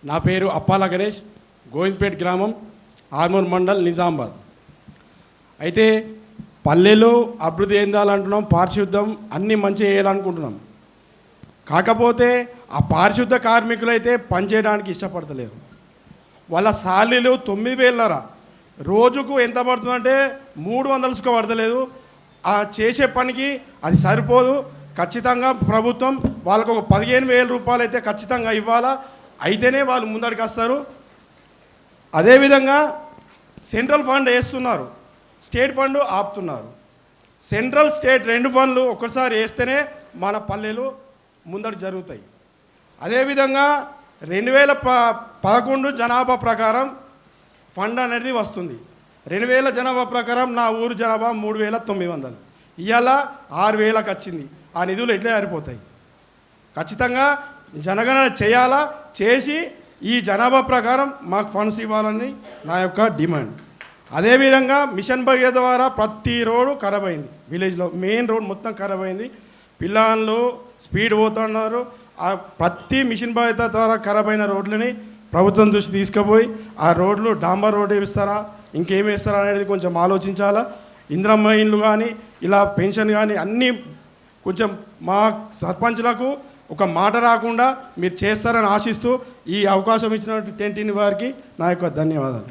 నా పేరు అప్పాల గణేష్, గోవింద్పేట్ గ్రామం, ఆర్మూర్ మండల్, నిజామాబాద్. అయితే పల్లెలు అభివృద్ధి చెందాలంటున్నాం, పారిశుద్ధం అన్నీ మంచిగా చేయాలనుకుంటున్నాం. కాకపోతే ఆ పారిశుద్ధ కార్మికులు అయితే పనిచేయడానికి ఇష్టపడతలేరు. వాళ్ళ సాలీలు 9,000 రోజుకు ఎంత పడుతుందంటే 300 సుఖ పడతలేదు. ఆ చేసే పనికి అది సరిపోదు. ఖచ్చితంగా ప్రభుత్వం వాళ్ళకు ఒక 15,000 రూపాయలు అయితే ఖచ్చితంగా ఇవ్వాలా, అయితేనే వాళ్ళు ముందడికి వస్తారు. అదేవిధంగా సెంట్రల్ ఫండ్ వేస్తున్నారు, స్టేట్ ఫండ్ ఆపుతున్నారు. సెంట్రల్ స్టేట్ 2 ఫండ్లు ఒక్కసారి వేస్తేనే మన పల్లెలు ముందడు జరుగుతాయి. అదేవిధంగా 2011 జనాభా ప్రకారం ఫండ్ అనేది వస్తుంది. 2000 జనాభా ప్రకారం నా ఊరు జనాభా 3,900, ఇవాళ 6,000కి వచ్చింది. ఆ నిధులు ఎట్లా జారిపోతాయి? ఖచ్చితంగా జనగణన చేయాలా, చేసి ఈ జనాభా ప్రకారం మాకు ఫండ్స్ ఇవ్వాలని నా యొక్క డిమాండ్. అదేవిధంగా మిషన్ భగీరథ ద్వారా ప్రతి రోడ్డు ఖరాబ్ అయింది. విలేజ్లో మెయిన్ రోడ్ మొత్తం ఖరాబ్ అయింది. పిల్లలు స్పీడ్ పోతున్నారు. ఆ ప్రతి మిషన్ భగీరథ ద్వారా ఖరాబ్ అయిన రోడ్లని ప్రభుత్వం దృష్టి తీసుకుపోయి ఆ రోడ్లు డాంబర్ రోడ్డు వేస్తారా, ఇంకేమి వేస్తారా అనేది కొంచెం ఆలోచించాలా. ఇంద్రమ్మ ఇండ్లు కానీ ఇలా పెన్షన్ కానీ అన్నీ కొంచెం మా సర్పంచ్లకు ఒక మాట రాకుండా మీరు చేస్తారని ఆశిస్తూ ఈ అవకాశం ఇచ్చినటువంటి టెంటిని వారికి నా యొక్క ధన్యవాదాలు.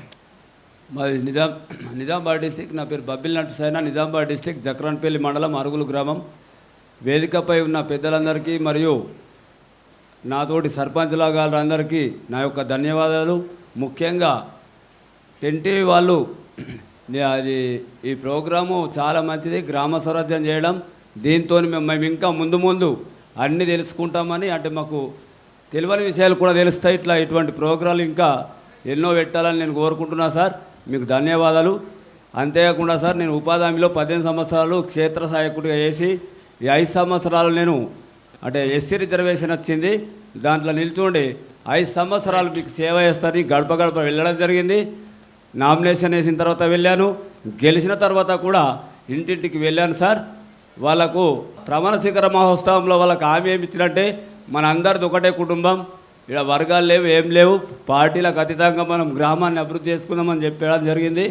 మాది నిజామాబాద్ డిస్టిక్. నా పేరు బబ్బిల్ నట్సైనా, నిజామాబాద్ డిస్టిక్, జక్రాన్పల్లి మండలం, అరుగులు గ్రామం. వేదికపై ఉన్న పెద్దలందరికీ మరియు నాతోటి సర్పంచ్ల గారందరికీ నా యొక్క ధన్యవాదాలు. ముఖ్యంగా టెంటి వాళ్ళు అది ఈ ప్రోగ్రాము చాలా మంచిది, గ్రామ స్వరాజ్యం చేయడం. దీంతో మేము ఇంకా ముందు అన్నీ తెలుసుకుంటామని, అంటే మాకు తెలియని విషయాలు కూడా తెలుస్తాయి. ఇటువంటి ప్రోగ్రాలు ఇంకా ఎన్నో పెట్టాలని నేను కోరుకుంటున్నా సార్. మీకు ధన్యవాదాలు. అంతేకాకుండా సార్, నేను ఉపాధి హామీలో 18 సంవత్సరాలు క్షేత్ర సహాయకుడిగా చేసి ఈ 5 సంవత్సరాలు నేను అంటే ఎస్సీ రిజర్వేషన్ వచ్చింది, దాంట్లో నిల్చుండి 5 సంవత్సరాలు మీకు సేవ చేస్తారని గడప గడప వెళ్ళడం జరిగింది. నామినేషన్ వేసిన తర్వాత వెళ్ళాను, గెలిచిన తర్వాత కూడా ఇంటింటికి వెళ్ళాను సార్. వాళ్ళకు ప్రమాణ స్వీకార మహోత్సవంలో వాళ్ళకు హామీ ఏమి ఇచ్చినట్టే మన అందరిది ఒకటే కుటుంబం, ఇక్కడ వర్గాలు లేవు, ఏం లేవు, పార్టీలకు అతీతంగా మనం గ్రామాన్ని అభివృద్ధి చేసుకుందామని చెప్పడం జరిగింది.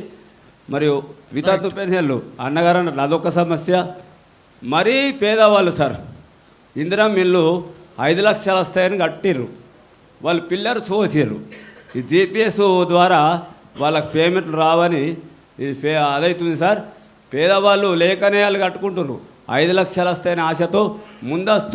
మరియు వితంతు పెన్షన్లు అన్నగారు అదొక సమస్య. మరీ పేదవాళ్ళు సార్, ఇందిరమ్మ ఇల్లు 5 లక్షలు వస్తాయని కట్టిర్రు, వాళ్ళు పిల్లలు చూసిర్రు. ఈ జీపీఎస్ ద్వారా వాళ్ళకి పేమెంట్లు రావని ఇది అదవుతుంది సార్. పేదవాళ్ళు లేకనే వాళ్ళు కట్టుకుంటున్నారు. 5 లక్షలు వస్తాయని ఆశతో ముందస్తు